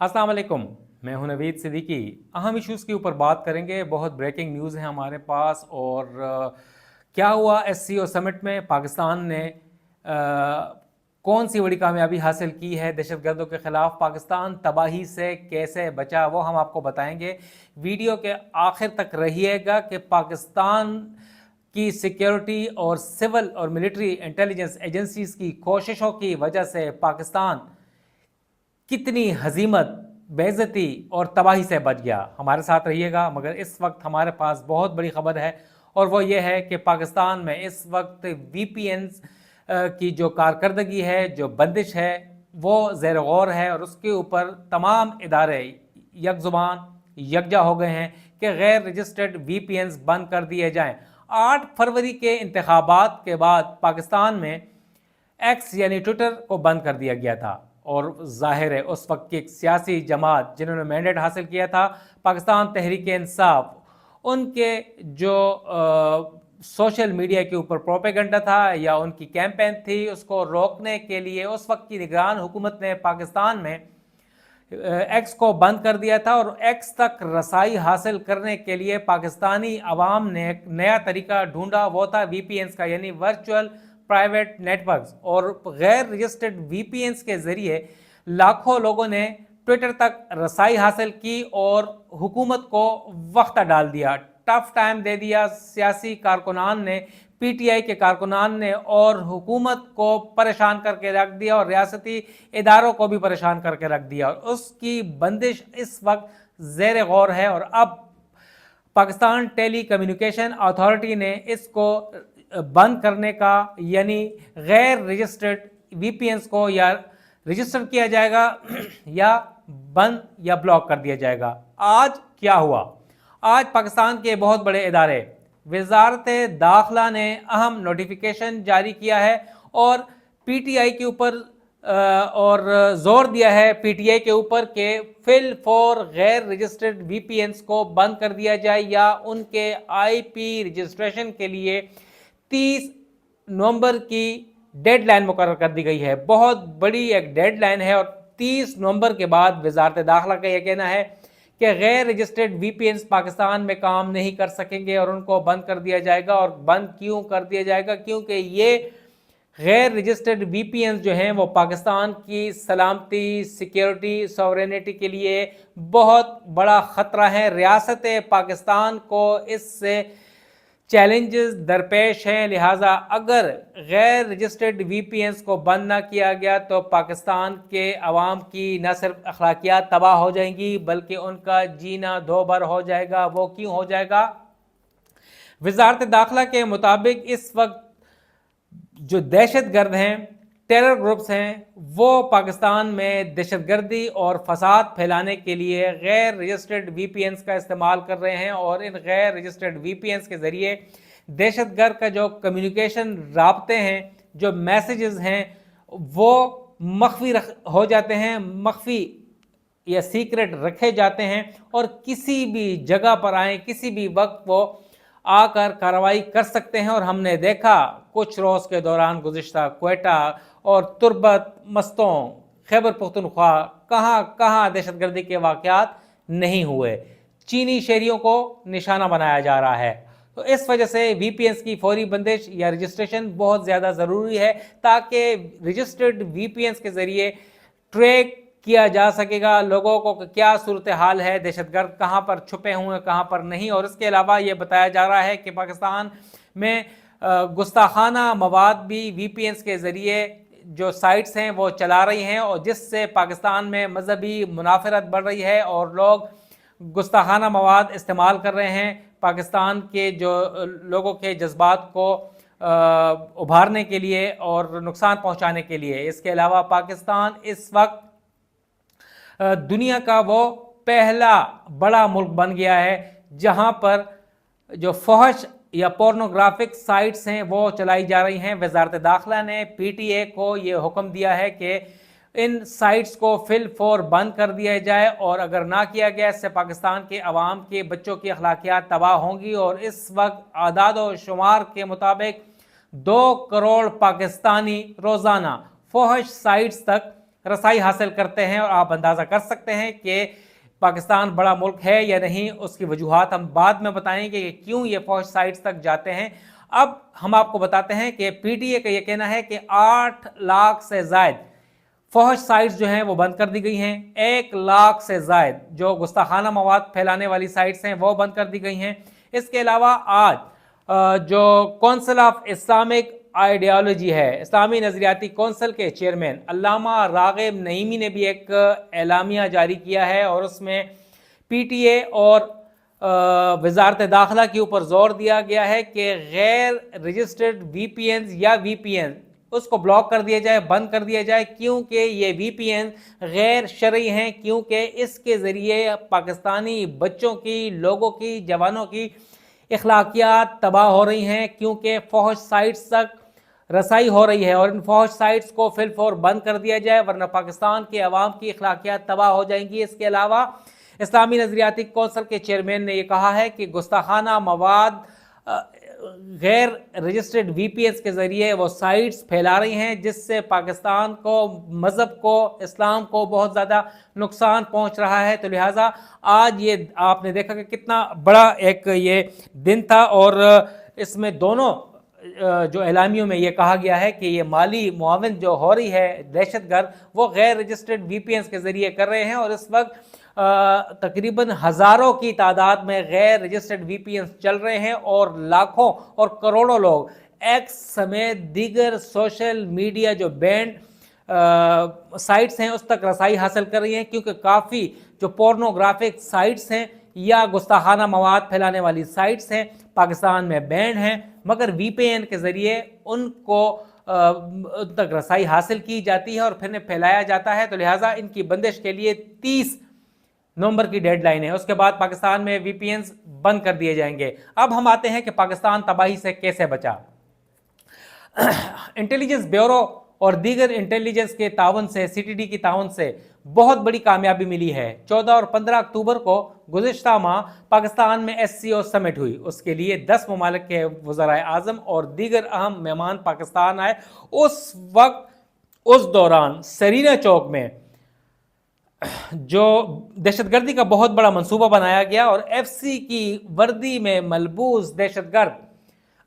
अस्सलाम वालेकुम। मैं हूं नवीद सिद्दीकी। अहम इश्यूज़ के ऊपर बात करेंगे। बहुत ब्रेकिंग न्यूज़ है हमारे पास। और क्या हुआ SCO समिट में, पाकिस्तान ने कौन सी बड़ी कामयाबी हासिल की है, दहशतगर्दों के ख़िलाफ़ पाकिस्तान तबाही से कैसे बचा, वो हम आपको बताएंगे। वीडियो के आखिर तक रहिएगा कि पाकिस्तान की सिक्योरिटी और सिविल और मिलिट्री इंटेलिजेंस एजेंसीज़ की कोशिशों की वजह से पाकिस्तान कितनी हजीमत, बेइज्जती और तबाही से बच गया। हमारे साथ रहिएगा। मगर इस वक्त हमारे पास बहुत बड़ी खबर है, और वो ये है कि पाकिस्तान में इस वक्त VPNs की जो कारकर्दगी है, जो बंदिश है, वो ज़ेर गौर है। और उसके ऊपर तमाम इदारे यकजुबान यकजा हो गए हैं कि गैर रजिस्टर्ड VPNs बंद कर दिए जाएं। 8 फरवरी के इंतखाबात के बाद पाकिस्तान में एक्स यानी ट्विटर को बंद कर दिया गया था। और जाहिर है उस वक्त की एक सियासी जमात जिन्होंने मैंडेट हासिल किया था, पाकिस्तान तहरीक इंसाफ, उनके जो सोशल मीडिया के ऊपर प्रोपेगेंडा था या उनकी कैंपेन थी, उसको रोकने के लिए उस वक्त की निगरान हुकूमत ने पाकिस्तान में एक्स को बंद कर दिया था। और एक्स तक रसाई हासिल करने के लिए पाकिस्तानी अवाम ने एक नया तरीका ढूंढा, वो था VPNs का, यानी वर्चुअल प्राइवेट नेटवर्क्स। और गैर रजिस्टर्ड VPNs के ज़रिए लाखों लोगों ने ट्विटर तक रसाई हासिल की और हुकूमत को वक्त डाल दिया, टफ टाइम दे दिया। सियासी कारकुनान ने, PTI के कारकुनान ने, और हुकूमत को परेशान करके रख दिया और रियासती इदारों को भी परेशान करके रख दिया। और उसकी बंदिश इस वक्त ज़ेर गौर है। और अब पाकिस्तान टेली कम्युनिकेशन अथॉरिटी ने इसको बंद करने का, यानी गैर रजिस्टर्ड VPNs को या रजिस्टर किया जाएगा या बंद या ब्लॉक कर दिया जाएगा। आज क्या हुआ? आज पाकिस्तान के बहुत बड़े इदारे, वजारत दाखिला ने अहम नोटिफिकेशन जारी किया है और PTI के ऊपर और जोर दिया है PTI के ऊपर कि फिल फॉर गैर रजिस्टर्ड VPNs को बंद कर दिया जाए या उनके IP रजिस्ट्रेशन के लिए 30 नवंबर की डेडलाइन मुकर्रर कर दी गई है। बहुत बड़ी एक डेडलाइन है। और 30 नवंबर के बाद वजारत दाखिला का यह कहना है कि गैर रजिस्टर्ड VPNs पाकिस्तान में काम नहीं कर सकेंगे और उनको बंद कर दिया जाएगा। और बंद क्यों कर दिया जाएगा? क्योंकि ये गैर रजिस्टर्ड VPNs जो हैं वो पाकिस्तान की सलामती, सिक्योरिटी, सॉवरेनिटी के लिए बहुत बड़ा ख़तरा है। रियासत पाकिस्तान को इससे चैलेंजेस दरपेश हैं। लिहाजा अगर गैर रजिस्टर्ड VPNs को बंद ना किया गया तो पाकिस्तान के अवाम की न सिर्फ अखलाकियात तबाह हो जाएंगी बल्कि उनका जीना दोभर हो जाएगा। वो क्यों हो जाएगा? वजारत दाखिला के मुताबिक इस वक्त जो दहशतगर्द हैं, टेरर ग्रुप्स हैं, वो पाकिस्तान में दहशतगर्दी और फसाद फैलाने के लिए गैर रजिस्टर्ड VPNs का इस्तेमाल कर रहे हैं। और इन गैर रजिस्टर्ड VPNs के ज़रिए दहशतगर्द का जो कम्युनिकेशन राब्ते हैं, जो मैसेजेस हैं, वो मख्फी हो जाते हैं, मख्फी या सीक्रेट रखे जाते हैं और किसी भी जगह पर आए, किसी भी वक्त वो आकर कार्रवाई कर सकते हैं। और हमने देखा कुछ रोज़ के दौरान गुज़िश्ता क्वेटा और तुर्बत, मस्तों, खैबर पख्तूनख्वा, कहाँ कहाँ दहशतगर्दी के वाक़यात नहीं हुए। चीनी शहरियों को निशाना बनाया जा रहा है। तो इस वजह से VPNs की फौरी बंदिश या रजिस्ट्रेशन बहुत ज़्यादा ज़रूरी है, ताकि रजिस्टर्ड VPNs के ज़रिए ट्रैक किया जा सकेगा लोगों को क्या सूरत हाल है, दहशतगर्द कहाँ पर छुपे हुए हैं, कहाँ पर नहीं। और इसके अलावा ये बताया जा रहा है कि पाकिस्तान में गुस्ताखाना मवाद भी VPNs के ज़रिए जो साइट्स हैं वो चला रही हैं, और जिससे पाकिस्तान में मजहबी मुनाफरत बढ़ रही है और लोग गुस्ताखाना मवाद इस्तेमाल कर रहे हैं पाकिस्तान के जो लोगों के जज्बात को उभारने के लिए और नुकसान पहुंचाने के लिए। इसके अलावा पाकिस्तान इस वक्त दुनिया का वो पहला बड़ा मुल्क बन गया है जहां पर जो फहश या पोर्नोग्राफिक साइट्स हैं वो चलाई जा रही हैं। वजारत दाखिला ने PTA को ये हुक्म दिया है कि इन साइट्स को फिल फॉर बंद कर दिया जाए, और अगर ना किया गया इससे पाकिस्तान के अवाम के बच्चों की अखलाकियात तबाह होंगी। और इस वक्त आदाद व शुमार के मुताबिक 2 करोड़ पाकिस्तानी रोज़ाना फहश साइट्स तक रसाई हासिल करते हैं और आप अंदाज़ा कर सकते हैं कि पाकिस्तान बड़ा मुल्क है या नहीं। उसकी वजूहात हम बाद में बताएंगे कि क्यों ये फौज साइट्स तक जाते हैं। अब हम आपको बताते हैं कि पीटीए का ये कहना है कि 8 लाख से ज़ायद फौज साइट्स जो हैं वो बंद कर दी गई हैं। 1 लाख से ज़ायद जो गुस्ताखाना मवाद फैलाने वाली साइट्स हैं वो बंद कर दी गई हैं। इसके अलावा आज जो काउंसिल ऑफ इस्लामिक आइडियालॉजी है, इस्लामी नज़रियाती कौंसल के चेयरमैन अल्लामा राग़िब नईमी ने भी एक एलामिया जारी किया है और उसमें पीटीए और वजारत दाखिला के ऊपर जोर दिया गया है कि गैर रजिस्टर्ड वीपीएन या वीपीएन उसको ब्लॉक कर दिया जाए, बंद कर दिया जाए, क्योंकि ये वीपीएन गैर शरई हैं, क्योंकि इसके ज़रिए पाकिस्तानी बच्चों की, लोगों की, जवानों की इखलाकियात तबाह हो रही हैं, क्योंकि फौज साइट्स तक रसाई हो रही है और इन फौज साइट्स को फिलफौर बंद कर दिया जाए, वरना पाकिस्तान के अवाम की इखलाकियात तबाह हो जाएंगी। इसके अलावा इस्लामी नज़रियाती कौंसल के चेयरमैन ने यह कहा है कि गुस्ताखाना मवाद गैर रजिस्टर्ड वीपीएस के ज़रिए वो साइट्स फैला रही हैं, जिससे पाकिस्तान को, मज़हब को, इस्लाम को बहुत ज़्यादा नुकसान पहुंच रहा है। तो लिहाजा आज ये आपने देखा कि कितना बड़ा एक ये दिन था और इसमें दोनों जो एलामियों में ये कहा गया है कि ये माली मुआवन जो हो रही है दहशतगर्द वो गैर रजिस्टर्ड वीपीएन के ज़रिए कर रहे हैं और इस वक्त तकरीबन हज़ारों की तादाद में गैर रजिस्टर्ड वीपीएन चल रहे हैं और लाखों और करोड़ों लोग एक्स समेत दीगर सोशल मीडिया जो बैंड साइट्स हैं उस तक रसाई हासिल कर रही हैं, क्योंकि काफ़ी जो पोर्नोग्राफिक साइट्स हैं या गुस्ताखाना मवाद फैलाने वाली साइट्स हैं पाकिस्तान में बैंड हैं, मगर वीपीएन के ज़रिए उनको उन तक रसाई हासिल की जाती है और फिर फैलाया जाता है। तो लिहाजा इनकी बंदिश के लिए 30 नवंबर की डेडलाइन है, उसके बाद पाकिस्तान में वीपीएन बंद कर दिए जाएंगे। अब हम आते हैं कि पाकिस्तान तबाही से कैसे बचा। इंटेलिजेंस ब्यूरो और दीगर इंटेलिजेंस के ताउन से, सीटीडी की ताउन से बहुत बड़ी कामयाबी मिली है। 14 और 15 अक्टूबर को गुज़िश्ता माह पाकिस्तान में SCO समिट हुई, उसके लिए 10 ममालिक के वज़राए आज़म और दीगर अहम मेहमान पाकिस्तान आए। उस वक्त, उस दौरान सरीना चौक में जो दहशतगर्दी का बहुत बड़ा मंसूबा बनाया गया और FC की वर्दी में मलबूस दहशतगर्द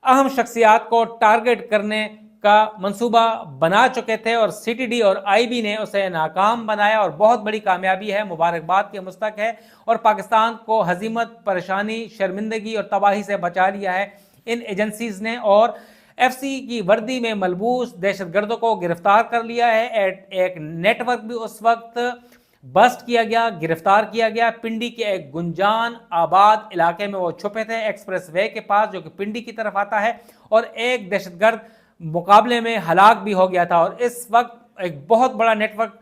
अहम शख्सियात को टारगेट करने का मंसूबा बना चुके थे और CTD और IB ने उसे नाकाम बनाया और बहुत बड़ी कामयाबी है, मुबारकबाद के मुस्तक है और पाकिस्तान को हजीमत, परेशानी, शर्मिंदगी और तबाही से बचा लिया है इन एजेंसीज ने। और FC की वर्दी में मलबूस दहशतगर्दों को गिरफ्तार कर लिया है। एक नेटवर्क भी उस वक्त बस्ट किया गया, गिरफ्तार किया गया। पिंडी के एक गुंजान आबाद इलाके में वो छुपे थे, एक्सप्रेस वे के पास जो कि पिंडी की तरफ आता है, और एक दहशतगर्द मुकाबले में हलाक भी हो गया था। और इस वक्त एक बहुत बड़ा नेटवर्क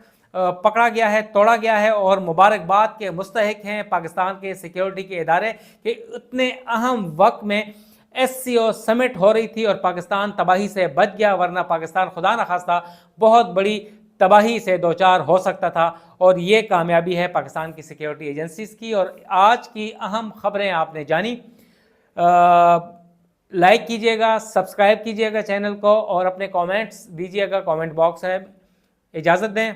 पकड़ा गया है, तोड़ा गया है और मुबारकबाद के मुस्तहिक हैं पाकिस्तान के सिक्योरिटी के इदारे कि इतने अहम वक्त में SCO समिट हो रही थी और पाकिस्तान तबाही से बच गया, वरना पाकिस्तान खुदा न खास्ता बहुत बड़ी तबाही से दो चार हो सकता था। और ये कामयाबी है पाकिस्तान की सिक्योरिटी एजेंसीज की। और आज की अहम खबरें आपने जानी। लाइक कीजिएगा, सब्सक्राइब कीजिएगा चैनल को और अपने कमेंट्स दीजिएगा, कमेंट बॉक्स है। इजाज़त दें,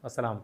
अस्सलाम।